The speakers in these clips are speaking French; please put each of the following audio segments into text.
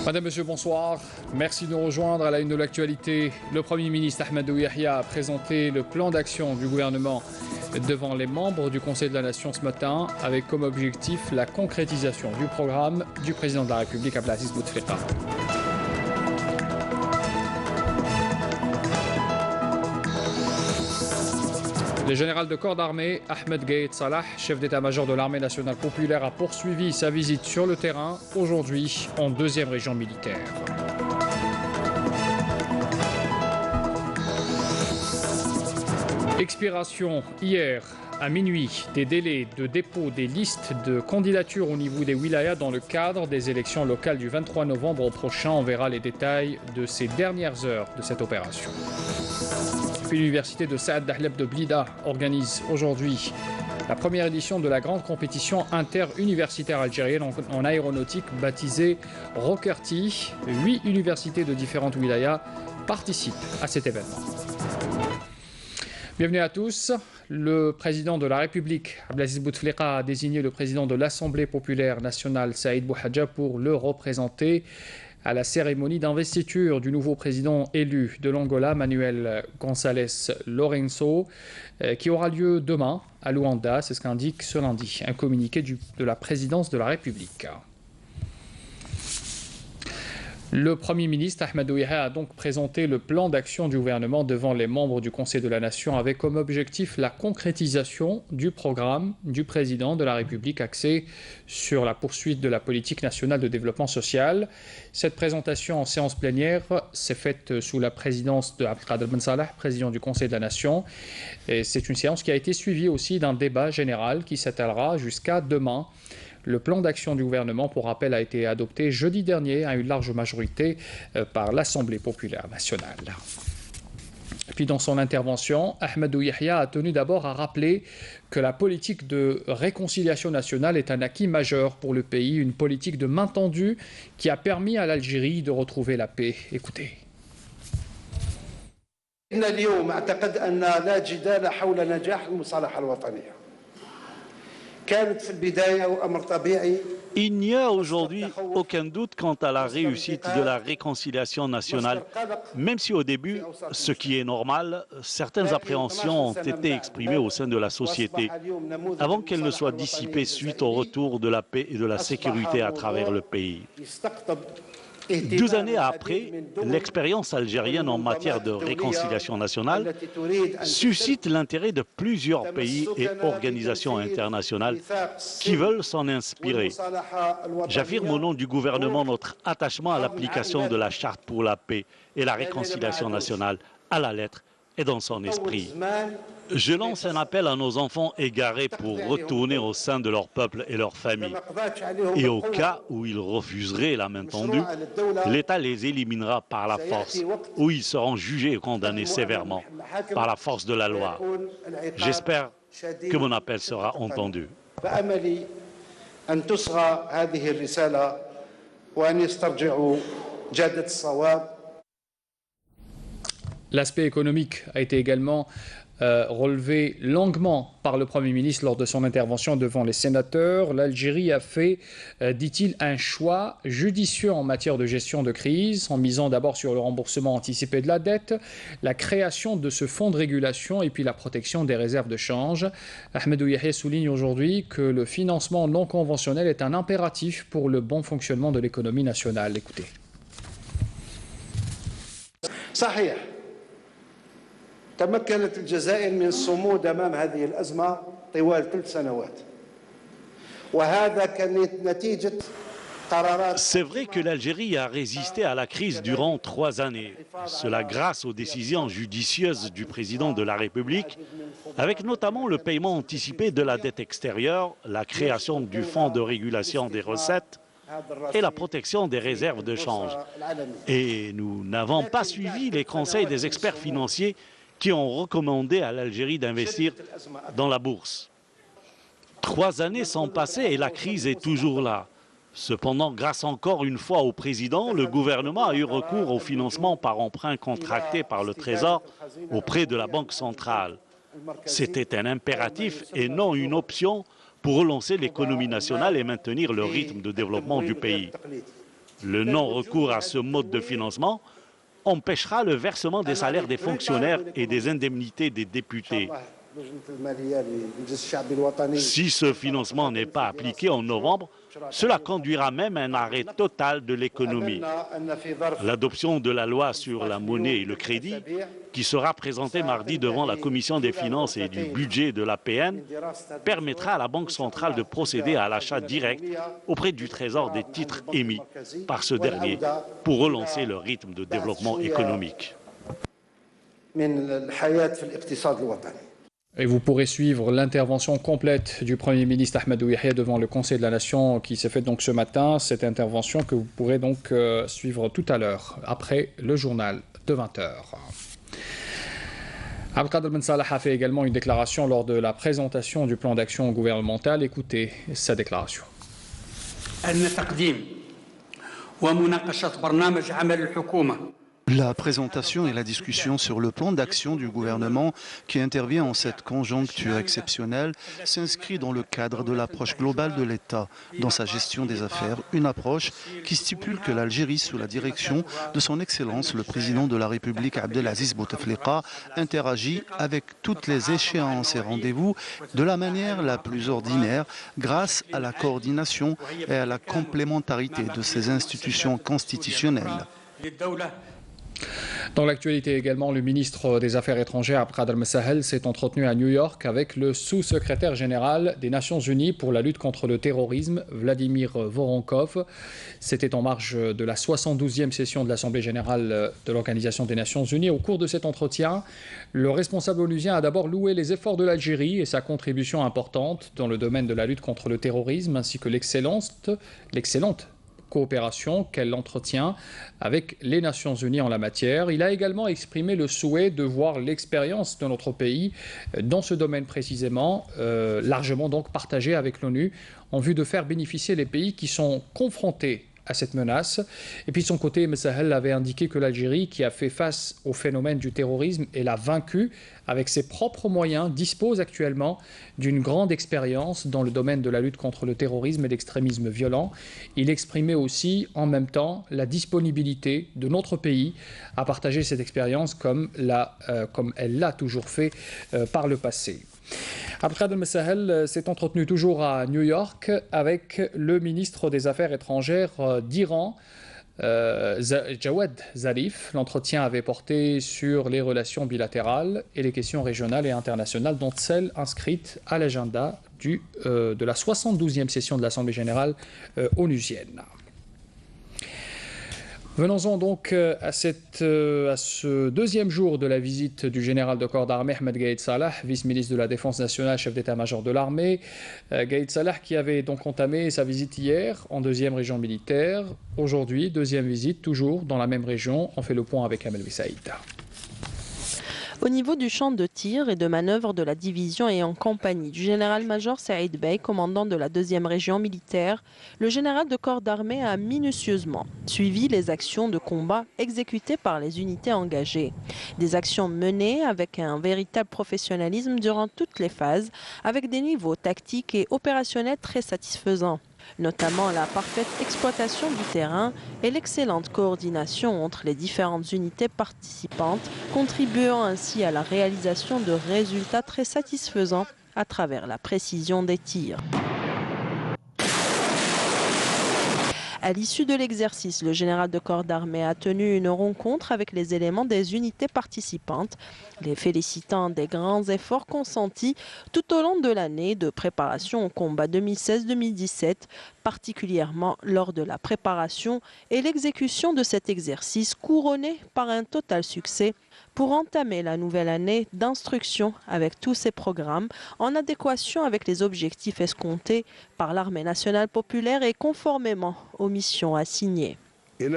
Madame, Monsieur, bonsoir. Merci de nous rejoindre à la une de l'actualité. Le Premier ministre Ahmadou Yahya a présenté le plan d'action du gouvernement devant les membres du Conseil de la Nation ce matin, avec comme objectif la concrétisation du programme du président de la République Abdelaziz Bouteflika. Le général de corps d'armée Ahmed Gaïd Salah, chef d'état-major de l'armée nationale populaire, a poursuivi sa visite sur le terrain aujourd'hui en 2e région militaire. Expiration hier à minuit des délais de dépôt des listes de candidatures au niveau des wilayas dans le cadre des élections locales du 23 novembre prochain. On verra les détails de ces dernières heures de cette opération. Puis l'université de Saad Dahleb de Blida organise aujourd'hui la première édition de la grande compétition interuniversitaire algérienne en aéronautique baptisée Rokerti. 8 universités de différentes wilayas participent à cet événement. Bienvenue à tous. Le président de la République, Abdelaziz Bouteflika, a désigné le président de l'Assemblée populaire nationale, Saïd Bouhadja, pour le représenter à la cérémonie d'investiture du nouveau président élu de l'Angola, Manuel Gonçalves Lourenço, qui aura lieu demain à Luanda. C'est ce qu'indique ce lundi un communiqué de la présidence de la République. Le Premier ministre Ahmadou Yahya a donc présenté le plan d'action du gouvernement devant les membres du Conseil de la Nation avec comme objectif la concrétisation du programme du président de la République axé sur la poursuite de la politique nationale de développement social. Cette présentation en séance plénière s'est faite sous la présidence de Abdelkader Ben Salah, président du Conseil de la Nation. C'est une séance qui a été suivie aussi d'un débat général qui s'étalera jusqu'à demain. Le plan d'action du gouvernement, pour rappel, a été adopté jeudi dernier à une large majorité par l'Assemblée populaire nationale. Et puis dans son intervention, Ahmadou Yahya a tenu d'abord à rappeler que la politique de réconciliation nationale est un acquis majeur pour le pays, une politique de main tendue qui a permis à l'Algérie de retrouver la paix. Écoutez. Il n'y a aujourd'hui aucun doute quant à la réussite de la réconciliation nationale, même si au début, ce qui est normal, certaines appréhensions ont été exprimées au sein de la société, avant qu'elles ne soient dissipées suite au retour de la paix et de la sécurité à travers le pays. 2 années après, l'expérience algérienne en matière de réconciliation nationale suscite l'intérêt de plusieurs pays et organisations internationales qui veulent s'en inspirer. J'affirme au nom du gouvernement notre attachement à l'application de la Charte pour la paix et la réconciliation nationale à la lettre et dans son esprit. Je lance un appel à nos enfants égarés pour retourner au sein de leur peuple et leur famille. Et au cas où ils refuseraient la main tendue, l'État les éliminera par la force, ou ils seront jugés et condamnés sévèrement par la force de la loi. J'espère que mon appel sera entendu. L'aspect économique a été également relevé longuement par le Premier ministre lors de son intervention devant les sénateurs. L'Algérie a fait, dit-il, un choix judicieux en matière de gestion de crise, en misant d'abord sur le remboursement anticipé de la dette, la création de ce fonds de régulation et puis la protection des réserves de change. Ahmadou Yahya souligne aujourd'hui que le financement non conventionnel est un impératif pour le bon fonctionnement de l'économie nationale. Écoutez. تمكنت الجزائر من الصمود أمام هذه الأزمة طوال 3 سنوات وهذا كان نتيجة قرارات. C'est vrai que l'Algérie a résisté à la crise durant 3 années. Cela grâce aux décisions judicieuses du président de la République, avec notamment le paiement anticipé de la dette extérieure, la création du fonds de régulation des recettes et la protection des réserves de change. Et nous n'avons pas suivi les conseils des experts financiers qui ont recommandé à l'Algérie d'investir dans la bourse. 3 années sont passées et la crise est toujours là. Cependant, grâce encore une fois au président, le gouvernement a eu recours au financement par emprunt contracté par le Trésor auprès de la Banque centrale. C'était un impératif et non une option pour relancer l'économie nationale et maintenir le rythme de développement du pays. Le non-recours à ce mode de financement empêchera le versement des salaires des fonctionnaires et des indemnités des députés. Si ce financement n'est pas appliqué en novembre, cela conduira même à un arrêt total de l'économie. L'adoption de la loi sur la monnaie et le crédit, qui sera présentée mardi devant la Commission des finances et du budget de l'APN, permettra à la Banque centrale de procéder à l'achat direct auprès du Trésor des titres émis par ce dernier pour relancer le rythme de développement économique. Et vous pourrez suivre l'intervention complète du Premier ministre Ahmadou Yahia devant le Conseil de la Nation qui s'est faite donc ce matin. Cette intervention que vous pourrez donc suivre tout à l'heure, après le journal de 20h. Abdelkader Ben Salah a fait également une déclaration lors de la présentation du plan d'action gouvernemental. Écoutez sa déclaration. La présentation et la discussion sur le plan d'action du gouvernement qui intervient en cette conjoncture exceptionnelle s'inscrit dans le cadre de l'approche globale de l'État dans sa gestion des affaires, une approche qui stipule que l'Algérie, sous la direction de son Excellence le président de la République Abdelaziz Bouteflika, interagit avec toutes les échéances et rendez-vous de la manière la plus ordinaire grâce à la coordination et à la complémentarité de ces institutions constitutionnelles. Dans l'actualité également, le ministre des Affaires étrangères Abdelkader Ben Salah s'est entretenu à New York avec le sous-secrétaire général des Nations Unies pour la lutte contre le terrorisme, Vladimir Voronkov. C'était en marge de la 72e session de l'Assemblée générale de l'Organisation des Nations Unies. Au cours de cet entretien, le responsable onusien a d'abord loué les efforts de l'Algérie et sa contribution importante dans le domaine de la lutte contre le terrorisme, ainsi que l'excellente coopération qu'elle entretient avec les Nations Unies en la matière. Il a également exprimé le souhait de voir l'expérience de notre pays dans ce domaine précisément, largement donc partagée avec l'ONU, en vue de faire bénéficier les pays qui sont confrontés à cette menace. Et puis de son côté, M. Sahel avait indiqué que l'Algérie, qui a fait face au phénomène du terrorisme et l'a vaincu avec ses propres moyens, dispose actuellement d'une grande expérience dans le domaine de la lutte contre le terrorisme et l'extrémisme violent. Il exprimait aussi en même temps la disponibilité de notre pays à partager cette expérience comme elle l'a toujours fait par le passé. Abdelkader Ben Salah s'est entretenu toujours à New York avec le ministre des Affaires étrangères d'Iran, Jawad Zarif. L'entretien avait porté sur les relations bilatérales et les questions régionales et internationales, dont celles inscrites à l'agenda de la 72e session de l'Assemblée générale onusienne. Venons-en donc à ce deuxième jour de la visite du général de corps d'armée Ahmed Gaïd Salah, vice-ministre de la Défense nationale, chef d'état-major de l'armée. Gaïd Salah qui avait donc entamé sa visite hier en deuxième région militaire. Aujourd'hui, deuxième visite, toujours dans la même région. On fait le point avec Amel Saïda. Au niveau du champ de tir et de manœuvre de la division et en compagnie du général-major Saïd Bey, commandant de la 2e région militaire, le général de corps d'armée a minutieusement suivi les actions de combat exécutées par les unités engagées. Des actions menées avec un véritable professionnalisme durant toutes les phases, avec des niveaux tactiques et opérationnels très satisfaisants, notamment la parfaite exploitation du terrain et l'excellente coordination entre les différentes unités participantes, contribuant ainsi à la réalisation de résultats très satisfaisants à travers la précision des tirs. À l'issue de l'exercice, le général de corps d'armée a tenu une rencontre avec les éléments des unités participantes, les félicitant des grands efforts consentis tout au long de l'année de préparation au combat 2016-2017, particulièrement lors de la préparation et l'exécution de cet exercice couronné par un total succès pour entamer la nouvelle année d'instruction avec tous ces programmes en adéquation avec les objectifs escomptés par l'armée nationale populaire et conformément aux missions assignées. Les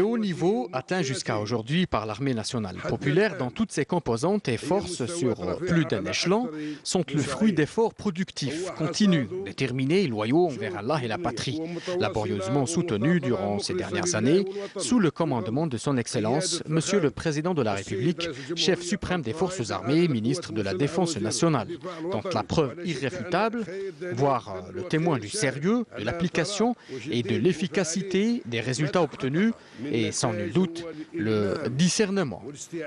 hauts niveaux atteints jusqu'à aujourd'hui par l'armée nationale populaire dans toutes ses composantes et forces sur plus d'un échelon sont le fruit d'efforts productifs, continus, déterminés et loyaux envers Allah et la patrie, laborieusement soutenus durant ces dernières années sous le commandement de son Excellence, Monsieur le Président de la République, chef suprême des forces armées, ministre de la Défense nationale. Donc la preuve irréfutable, voire le témoin du sérieux, de l'application et de l'efficacité des résultats obtenus et sans nul doute le discernement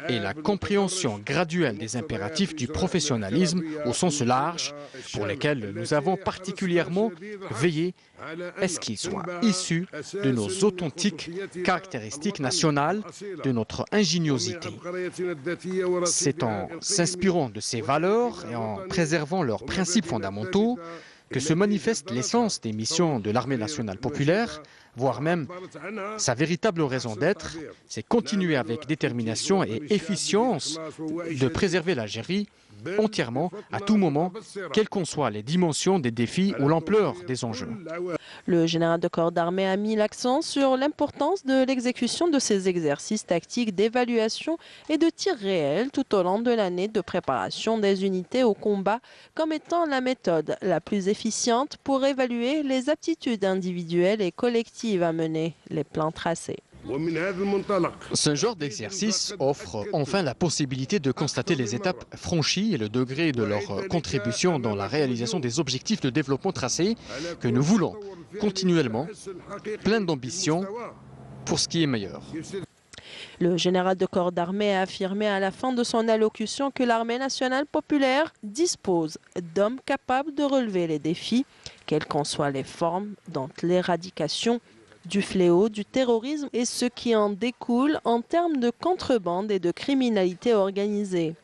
et la compréhension graduelle des impératifs du professionnalisme au sens large pour lesquels nous avons particulièrement veillé à ce qu'ils soient issus de nos authentiques caractéristiques nationales, de notre ingéniosité. C'est en s'inspirant de ces valeurs et en préservant leurs principes fondamentaux que se manifeste l'essence des missions de l'armée nationale populaire, voire même sa véritable raison d'être, c'est continuer avec détermination et efficience de préserver l'Algérie entièrement, à tout moment, quelles qu'en soient les dimensions des défis ou l'ampleur des enjeux. Le général de corps d'armée a mis l'accent sur l'importance de l'exécution de ces exercices tactiques d'évaluation et de tir réel tout au long de l'année de préparation des unités au combat comme étant la méthode la plus efficiente pour évaluer les aptitudes individuelles et collectives à mener les plans tracés. Ce genre d'exercice offre enfin la possibilité de constater les étapes franchies et le degré de leur contribution dans la réalisation des objectifs de développement tracés que nous voulons continuellement, plein d'ambition pour ce qui est meilleur. Le général de corps d'armée a affirmé à la fin de son allocution que l'armée nationale populaire dispose d'hommes capables de relever les défis, quelles qu'en soient les formes, dont l'éradication du fléau, du terrorisme et ce qui en découle en termes de contrebande et de criminalité organisée.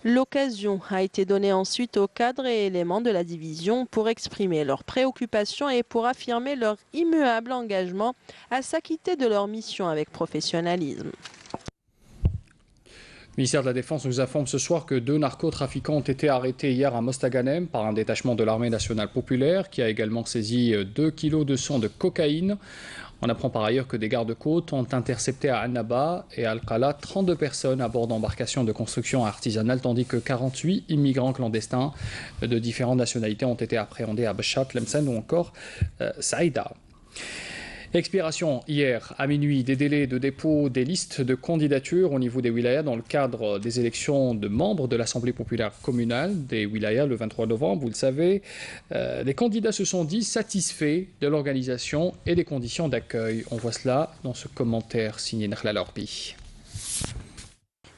L'occasion a été donnée ensuite aux cadres et éléments de la division pour exprimer leurs préoccupations et pour affirmer leur immuable engagement à s'acquitter de leur mission avec professionnalisme. Le ministère de la Défense nous informe ce soir que 2 narcotrafiquants ont été arrêtés hier à Mostaganem par un détachement de l'armée nationale populaire qui a également saisi 2 kilos de sang de cocaïne. On apprend par ailleurs que des gardes-côtes ont intercepté à Annaba et à Al-Qala 32 personnes à bord d'embarcations de construction artisanale, tandis que 48 immigrants clandestins de différentes nationalités ont été appréhendés à Bachat, Tlemcen ou encore Saïda. Expiration hier à minuit des délais de dépôt des listes de candidatures au niveau des wilayas dans le cadre des élections de membres de l'Assemblée populaire communale des wilayas le 23 novembre. Vous le savez, les candidats se sont dit satisfaits de l'organisation et des conditions d'accueil. On voit cela dans ce commentaire signé Nakhla Lorbi.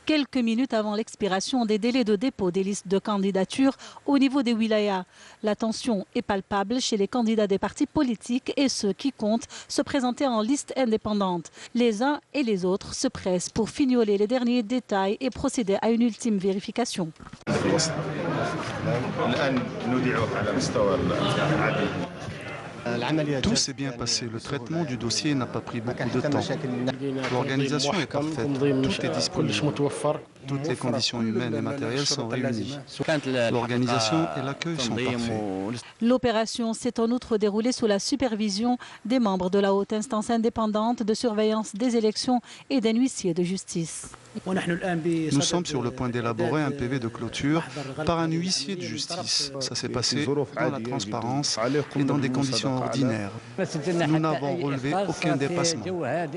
Quelques minutes avant l'expiration des délais de dépôt des listes de candidature au niveau des wilayas. La tension est palpable chez les candidats des partis politiques et ceux qui comptent se présenter en liste indépendante. Les uns et les autres se pressent pour fignoler les derniers détails et procéder à une ultime vérification. Tout s'est bien passé. Le traitement du dossier n'a pas pris beaucoup de temps. L'organisation est parfaite. Tout est disponible. Toutes les conditions humaines et matérielles sont réunies. L'organisation et l'accueil sont parfaits. L'opération s'est en outre déroulée sous la supervision des membres de la haute instance indépendante de surveillance des élections et d'un huissier de justice. Nous sommes sur le point d'élaborer un PV de clôture par un huissier de justice. Ça s'est passé dans la transparence et dans des conditions ordinaires. Nous n'avons relevé aucun dépassement.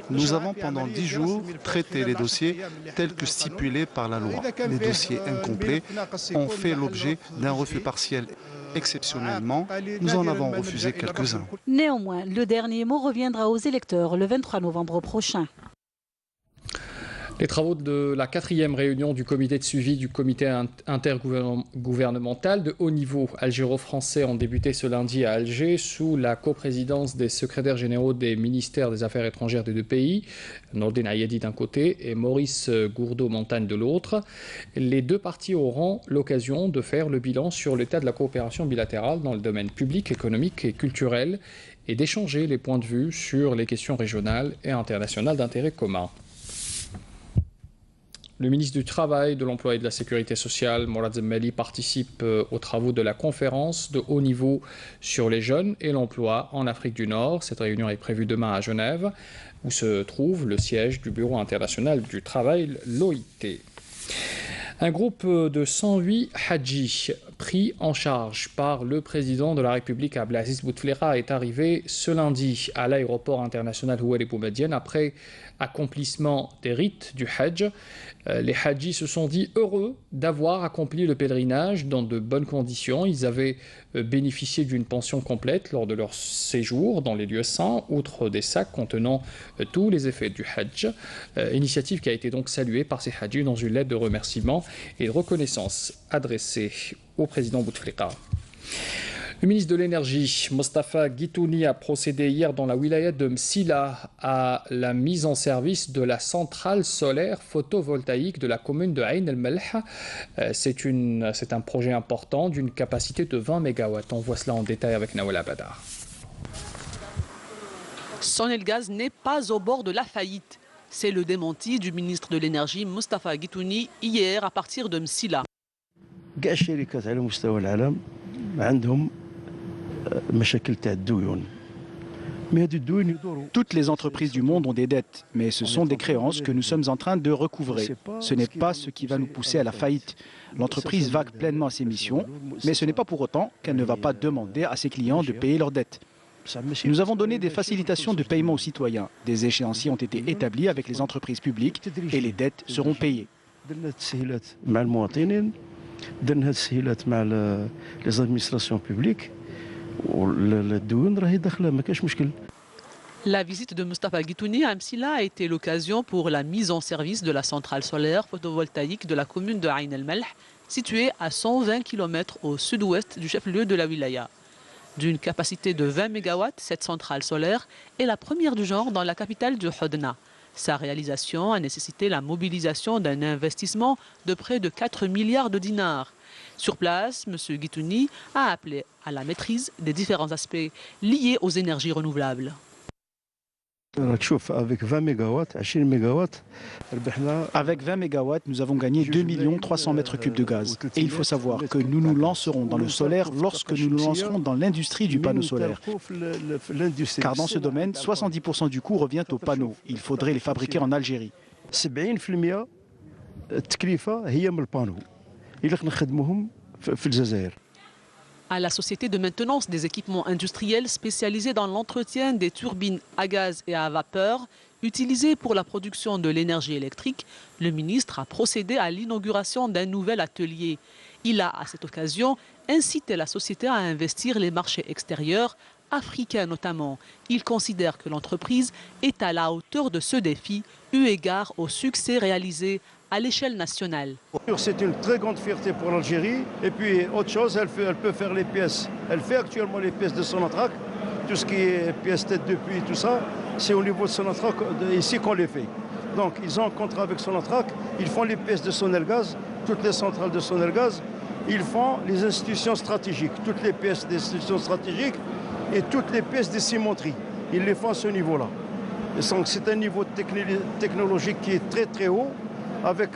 Nous avons pendant 10 jours traité les dossiers tels que stipulés par la loi. Les dossiers incomplets ont fait l'objet d'un refus partiel. Exceptionnellement, nous en avons refusé quelques-uns. Néanmoins, le dernier mot reviendra aux électeurs le 23 novembre prochain. Les travaux de la 4e réunion du comité de suivi du comité intergouvernemental de haut niveau algéro-français ont débuté ce lundi à Alger sous la coprésidence des secrétaires généraux des ministères des Affaires étrangères des 2 pays, Nordin Ayadi d'un côté et Maurice Gourdeau-Montagne de l'autre. Les 2 parties auront l'occasion de faire le bilan sur l'état de la coopération bilatérale dans le domaine public, économique et culturel et d'échanger les points de vue sur les questions régionales et internationales d'intérêt commun. Le ministre du Travail, de l'Emploi et de la Sécurité sociale, Mourad Zemmeli, participe aux travaux de la conférence de haut niveau sur les jeunes et l'emploi en Afrique du Nord. Cette réunion est prévue demain à Genève, où se trouve le siège du Bureau international du travail, l'OIT. Un groupe de 108 hadjis pris en charge par le président de la République Abdelaziz Bouteflika est arrivé ce lundi à l'aéroport international Houari Boumediene après accomplissement des rites du Hajj. Les hadjis se sont dit heureux d'avoir accompli le pèlerinage dans de bonnes conditions. Ils avaient bénéficié d'une pension complète lors de leur séjour dans les lieux saints, outre des sacs contenant tous les effets du Hajj. Initiative qui a été donc saluée par ces hadjis dans une lettre de remerciement et de reconnaissance adressée au président Bouteflika. Le ministre de l'Énergie, Mostafa Guitouni, a procédé hier dans la wilaya de Msila à la mise en service de la centrale solaire photovoltaïque de la commune de Ain el-Melh. C'est un projet important d'une capacité de 20 MW. On voit cela en détail avec Nawala Badar. Sonelgaz n'est pas au bord de la faillite. C'est le démenti du ministre de l'Énergie, Mostafa Guitouni, hier à partir de Msila. Toutes les entreprises du monde ont des dettes, mais ce sont des créances que nous sommes en train de recouvrer. Ce n'est pas ce qui va nous pousser à la faillite. L'entreprise vague pleinement ses missions, mais ce n'est pas pour autant qu'elle ne va pas demander à ses clients de payer leurs dettes. Nous avons donné des facilitations de paiement aux citoyens. Des échéanciers ont été établis avec les entreprises publiques et les dettes seront payées. Les administrations publiques. La visite de Mostafa Guitouni à Msila a été l'occasion pour la mise en service de la centrale solaire photovoltaïque de la commune de Ain el-Melh, située à 120 km au sud-ouest du chef-lieu de la wilaya. D'une capacité de 20 MW, cette centrale solaire est la première du genre dans la capitale du Hodna. Sa réalisation a nécessité la mobilisation d'un investissement de près de 4 milliards de dinars. Sur place, M. Guitouni a appelé à la maîtrise des différents aspects liés aux énergies renouvelables. Avec 20 MW, nous avons gagné 2 300 mètres cubes de gaz. Et il faut savoir que nous nous lancerons dans le solaire lorsque nous nous lancerons dans l'industrie du panneau solaire. Car dans ce domaine, 70% du coût revient aux panneaux. Il faudrait les fabriquer en Algérie. À la société de maintenance des équipements industriels spécialisée dans l'entretien des turbines à gaz et à vapeur utilisées pour la production de l'énergie électrique, le ministre a procédé à l'inauguration d'un nouvel atelier. Il a, à cette occasion, incité la société à investir les marchés extérieurs, africains notamment. Il considère que l'entreprise est à la hauteur de ce défi, eu égard au succès réalisé à l'échelle nationale. C'est une très grande fierté pour l'Algérie. Et puis, autre chose, elle peut faire les pièces. Elle fait actuellement les pièces de Sonatrach. Tout ce qui est pièces tête de puits, tout ça, c'est au niveau de Sonatrach ici qu'on les fait. Donc, ils ont un contrat avec Sonatrach. Ils font les pièces de Sonelgaz, toutes les centrales de Sonelgaz. Ils font les institutions stratégiques, toutes les pièces des institutions stratégiques et toutes les pièces des cimenteries. Ils les font à ce niveau-là. Donc, c'est un niveau technologique qui est très très haut, avec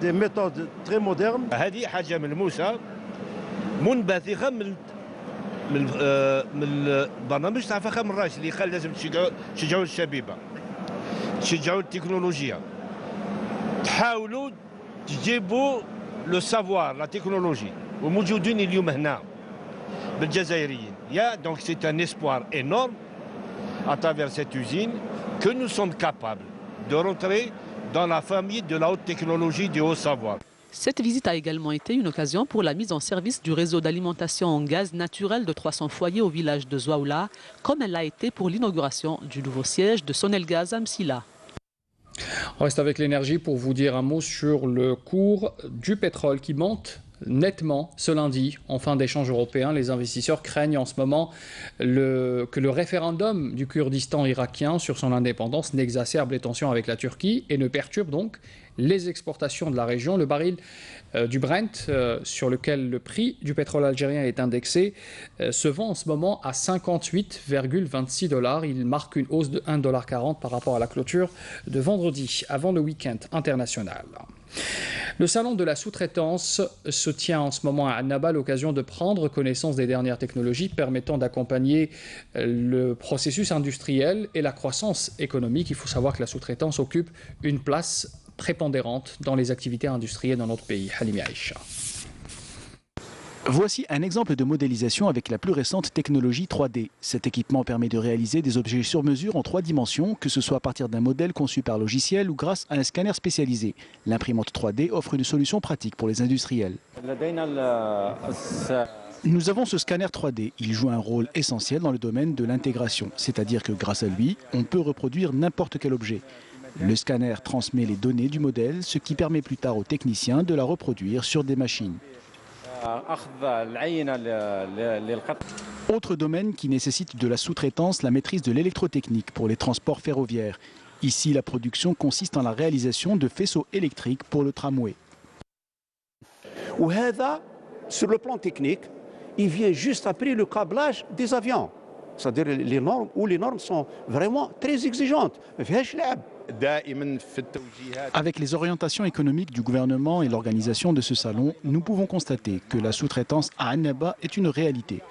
des méthodes très modernes. هذه حاجة ملموسة منبثقة من البرنامج تاع فخامة الرئيس اللي قال لازم تشجعوا الشبيبة، تشجعوا التكنولوجيا، تحاولوا تجيبوا لو سافوار لا تكنولوجي وموجودين اليوم هنا بالجزائريين. Donc c'est un espoir énorme à travers cette usine que nous sommes capables de rentrer dans la famille de la haute technologie du haut savoir. Cette visite a également été une occasion pour la mise en service du réseau d'alimentation en gaz naturel de 300 foyers au village de Zouaoula, comme elle l'a été pour l'inauguration du nouveau siège de Sonelgaz à Msila. On reste avec l'énergie pour vous dire un mot sur le cours du pétrole qui monte nettement ce lundi. En fin d'échange européen, les investisseurs craignent en ce moment que le référendum du Kurdistan irakien sur son indépendance n'exacerbe les tensions avec la Turquie et ne perturbe donc les exportations de la région. Le baril du Brent, sur lequel le prix du pétrole algérien est indexé, se vend en ce moment à 58,26 $. Il marque une hausse de 1,40 $ par rapport à la clôture de vendredi, avant le week-end international. Le salon de la sous-traitance se tient en ce moment à Annaba, l'occasion de prendre connaissance des dernières technologies permettant d'accompagner le processus industriel et la croissance économique. Il faut savoir que la sous-traitance occupe une place prépondérante dans les activités industrielles dans notre pays. Halimi Aïcha. Voici un exemple de modélisation avec la plus récente technologie 3D. Cet équipement permet de réaliser des objets sur mesure en 3 dimensions, que ce soit à partir d'un modèle conçu par logiciel ou grâce à un scanner spécialisé. L'imprimante 3D offre une solution pratique pour les industriels. Nous avons ce scanner 3D. Il joue un rôle essentiel dans le domaine de l'intégration, c'est-à-dire que grâce à lui, on peut reproduire n'importe quel objet. Le scanner transmet les données du modèle, ce qui permet plus tard aux techniciens de la reproduire sur des machines. Autre domaine qui nécessite de la sous-traitance, la maîtrise de l'électrotechnique pour les transports ferroviaires. Ici, la production consiste en la réalisation de faisceaux électriques pour le tramway. Sur le plan technique, il vient juste après le câblage des avions. C'est-à-dire les normes sont vraiment très exigeantes. Avec les orientations économiques du gouvernement et l'organisation de ce salon, nous pouvons constater que la sous-traitance à Annaba est une réalité.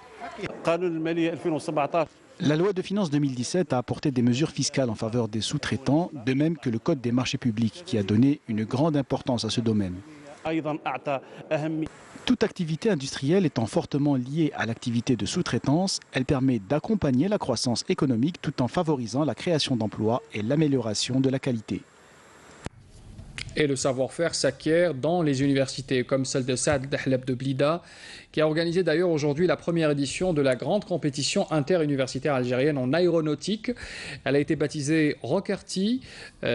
La loi de finances 2017 a apporté des mesures fiscales en faveur des sous-traitants, de même que le Code des marchés publics qui a donné une grande importance à ce domaine. Toute activité industrielle étant fortement liée à l'activité de sous-traitance, elle permet d'accompagner la croissance économique tout en favorisant la création d'emplois et l'amélioration de la qualité. Et le savoir-faire s'acquiert dans les universités, comme celle de Saad Dahlab de Blida, qui a organisé d'ailleurs aujourd'hui la première édition de la grande compétition interuniversitaire algérienne en aéronautique. Elle a été baptisée Rockerty.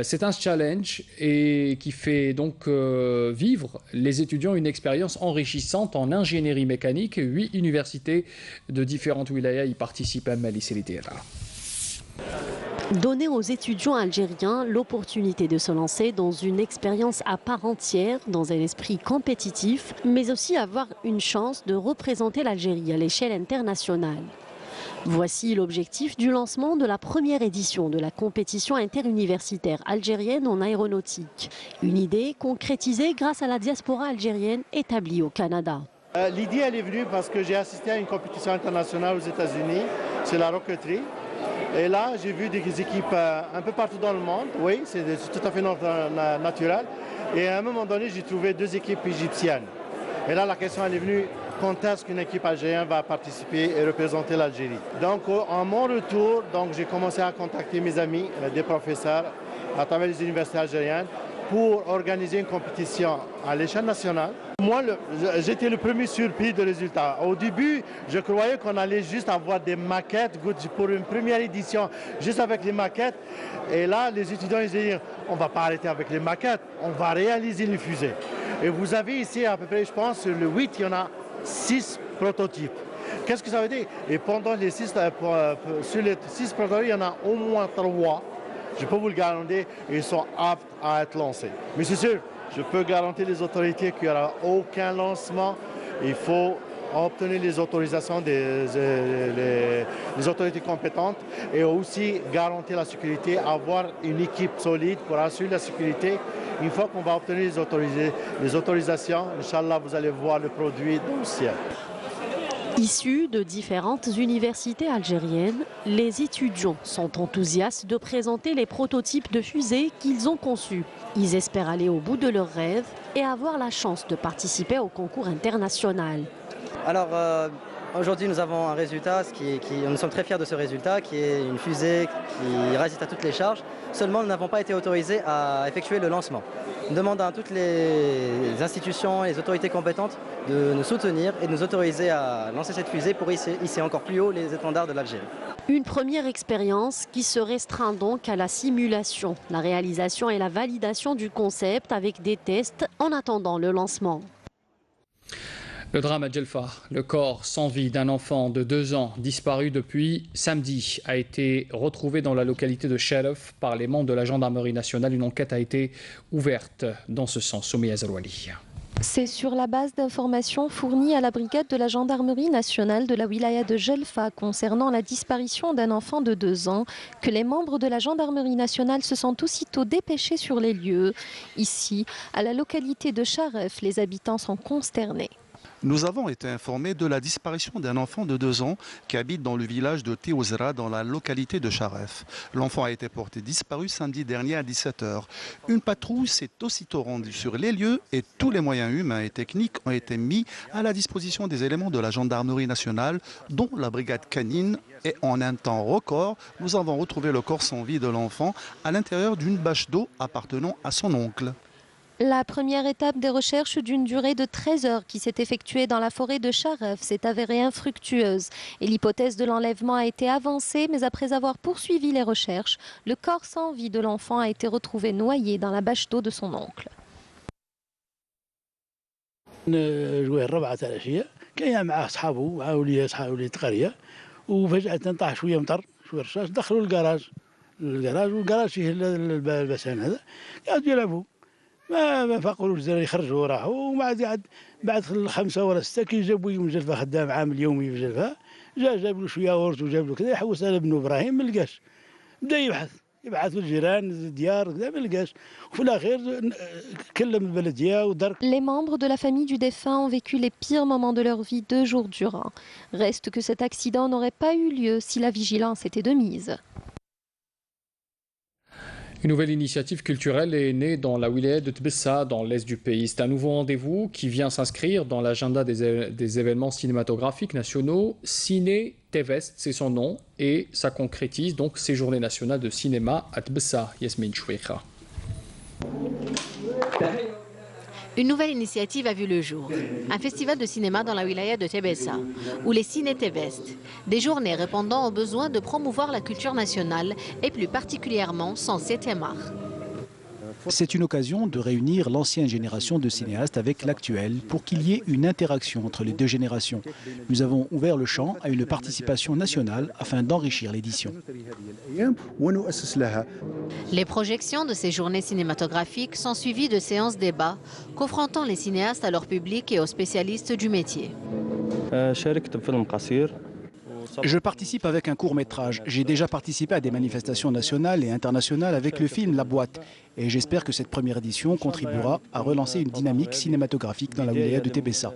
C'est un challenge et qui fait donc vivre les étudiants une expérience enrichissante en ingénierie mécanique. 8 universités de différentes wilayas y participent à Mali. Donner aux étudiants algériens l'opportunité de se lancer dans une expérience à part entière, dans un esprit compétitif, mais aussi avoir une chance de représenter l'Algérie à l'échelle internationale. Voici l'objectif du lancement de la première édition de la compétition interuniversitaire algérienne en aéronautique. Une idée concrétisée grâce à la diaspora algérienne établie au Canada. L'idée elle est venue parce que j'ai assisté à une compétition internationale aux États-Unis, c'est la Rocketry. Et là, j'ai vu des équipes un peu partout dans le monde. Oui, c'est tout à fait naturel. Et à un moment donné, j'ai trouvé 2 équipes égyptiennes. Et là, la question elle est venue, quand est-ce qu'une équipe algérienne va participer et représenter l'Algérie? Donc, en mon retour, j'ai commencé à contacter mes amis, des professeurs, à travers les universités algériennes, pour organiser une compétition à l'échelle nationale. Moi, j'étais le premier surpris du résultat. Au début, je croyais qu'on allait juste avoir des maquettes pour une première édition, juste avec les maquettes. Et là, les étudiants, ils disaient, on ne va pas arrêter avec les maquettes, on va réaliser les fusées. Et vous avez ici, à peu près, je pense, sur le 8, il y en a 6 prototypes. Qu'est-ce que ça veut dire? Et pendant les 6, sur les 6 prototypes, il y en a au moins 3. Je peux vous le garantir, ils sont aptes à être lancés. Mais c'est sûr, je peux garantir les autorités qu'il n'y aura aucun lancement. Il faut obtenir les autorisations des autorités compétentes et aussi garantir la sécurité, avoir une équipe solide pour assurer la sécurité. Une fois qu'on va obtenir les autorisations, Inch'Allah, vous allez voir le produit dans le ciel. Issus de différentes universités algériennes, les étudiants sont enthousiastes de présenter les prototypes de fusées qu'ils ont conçus. Ils espèrent aller au bout de leurs rêves et avoir la chance de participer au concours international. Alors, aujourd'hui, nous avons un résultat, nous sommes très fiers de ce résultat, qui est une fusée qui résiste à toutes les charges. Seulement, nous n'avons pas été autorisés à effectuer le lancement. Nous demandons à toutes les institutions et les autorités compétentes de nous soutenir et de nous autoriser à lancer cette fusée pour hisser encore plus haut les étendards de l'Algérie. Une première expérience qui se restreint donc à la simulation, la réalisation et la validation du concept avec des tests en attendant le lancement. Le drame à Djelfa, le corps sans vie d'un enfant de 2 ans disparu depuis samedi a été retrouvé dans la localité de Sherif par les membres de la gendarmerie nationale. Une enquête a été ouverte dans ce sens. Soumy Azrouali. C'est sur la base d'informations fournies à la brigade de la gendarmerie nationale de la wilaya de Jelfa concernant la disparition d'un enfant de 2 ans que les membres de la gendarmerie nationale se sont aussitôt dépêchés sur les lieux. Ici, à la localité de Charef, les habitants sont consternés. Nous avons été informés de la disparition d'un enfant de 2 ans qui habite dans le village de Teouzra dans la localité de Charef. L'enfant a été porté disparu samedi dernier à 17 h. Une patrouille s'est aussitôt rendue sur les lieux et tous les moyens humains et techniques ont été mis à la disposition des éléments de la gendarmerie nationale, dont la brigade canine. Et en un temps record, nous avons retrouvé le corps sans vie de l'enfant à l'intérieur d'une bâche d'eau appartenant à son oncle. La première étape des recherches d'une durée de 13 heures qui s'est effectuée dans la forêt de Charef s'est avérée infructueuse. Et l'hypothèse de l'enlèvement a été avancée, mais après avoir poursuivi les recherches, le corps sans vie de l'enfant a été retrouvé noyé dans la bâche d'eau de son oncle. ما فقروا الزراري خرجوا وراحوا وبعد بعد 5 ولا 6 كي جابوا من جلفه خدام عامل يومي في جلفه جاب له شويه ورد وجاب له كذا يحوس على ابن ابراهيم ما لقاش بدا يبعث الجيران الديار كذا ما لقاش وفي الاخير كلم البلديه ودار. Les membres de la famille du défunt ont vécu les pires moments de leur vie 2 jours durant. Reste que cet accident n'aurait pas eu lieu si la vigilance était de mise. Une nouvelle initiative culturelle est née dans la wilaya de Tbessa, dans l'est du pays. C'est un nouveau rendez-vous qui vient s'inscrire dans l'agenda des événements cinématographiques nationaux. Ciné Tevest, c'est son nom, et ça concrétise donc ces journées nationales de cinéma à Tbessa. Yasmine Choueikha. Une nouvelle initiative a vu le jour. Un festival de cinéma dans la wilaya de Tebessa, ou les Ciné Tevest. Des journées répondant aux besoins de promouvoir la culture nationale et plus particulièrement son Sétémar. C'est une occasion de réunir l'ancienne génération de cinéastes avec l'actuelle pour qu'il y ait une interaction entre les 2 générations. Nous avons ouvert le champ à une participation nationale afin d'enrichir l'édition. Les projections de ces journées cinématographiques sont suivies de séances débats confrontant les cinéastes à leur public et aux spécialistes du métier. Je participe avec un court-métrage. J'ai déjà participé à des manifestations nationales et internationales avec le film La Boîte. Et j'espère que cette première édition contribuera à relancer une dynamique cinématographique dans la wilaya de Tebessa.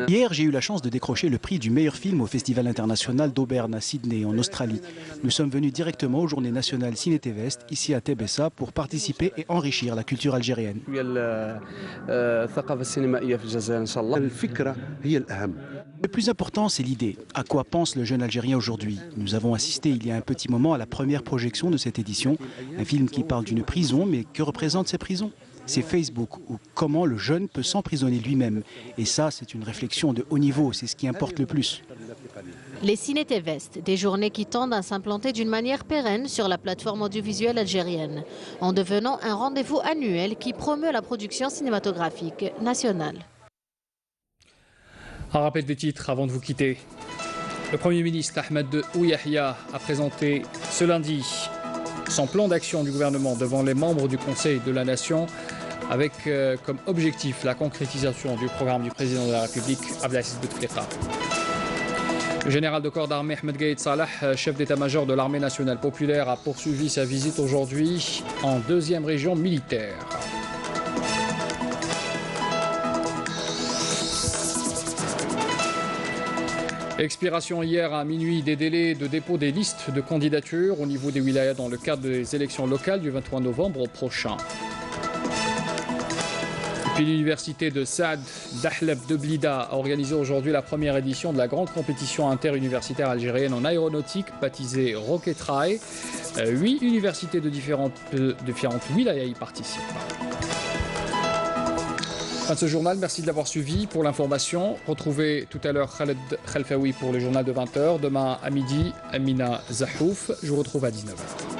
Hier, j'ai eu la chance de décrocher le prix du meilleur film au Festival international d'Auburn à Sydney, en Australie. Nous sommes venus directement aux Journées nationales Ciné Tevest, ici à Tebessa, pour participer et enrichir la culture algérienne. Le plus important, c'est l'idée. À quoi pense le jeune Algérien aujourd'hui? Nous avons assisté il y a un petit moment à la première projection de cette édition, un film qui parle d'une prison, mais que représentent ces prisons? C'est Facebook, ou comment le jeune peut s'emprisonner lui-même. Et ça, c'est une réflexion de haut niveau, c'est ce qui importe le plus. Les Ciné Tevest, des journées qui tendent à s'implanter d'une manière pérenne sur la plateforme audiovisuelle algérienne, en devenant un rendez-vous annuel qui promeut la production cinématographique nationale. Un rappel des titres avant de vous quitter. Le Premier ministre Ahmed Ouyahia a présenté ce lundi son plan d'action du gouvernement devant les membres du Conseil de la Nation avec comme objectif la concrétisation du programme du président de la République Abdelaziz Bouteflika. Le général de corps d'armée Ahmed Gaïd Salah, chef d'état-major de l'armée nationale populaire, a poursuivi sa visite aujourd'hui en 2e région militaire. Expiration hier à minuit des délais de dépôt des listes de candidatures au niveau des wilayas dans le cadre des élections locales du 23 novembre prochain. Puis l'université de Saad Dahleb de Blida a organisé aujourd'hui la première édition de la grande compétition interuniversitaire algérienne en aéronautique baptisée Rocket Rail. 8 universités de différentes wilayas y participent. Fin de ce journal, merci de l'avoir suivi. Pour l'information, retrouvez tout à l'heure Khaled Khalfaoui pour le journal de 20 h. Demain à midi, Amina Zahouf. Je vous retrouve à 19 h.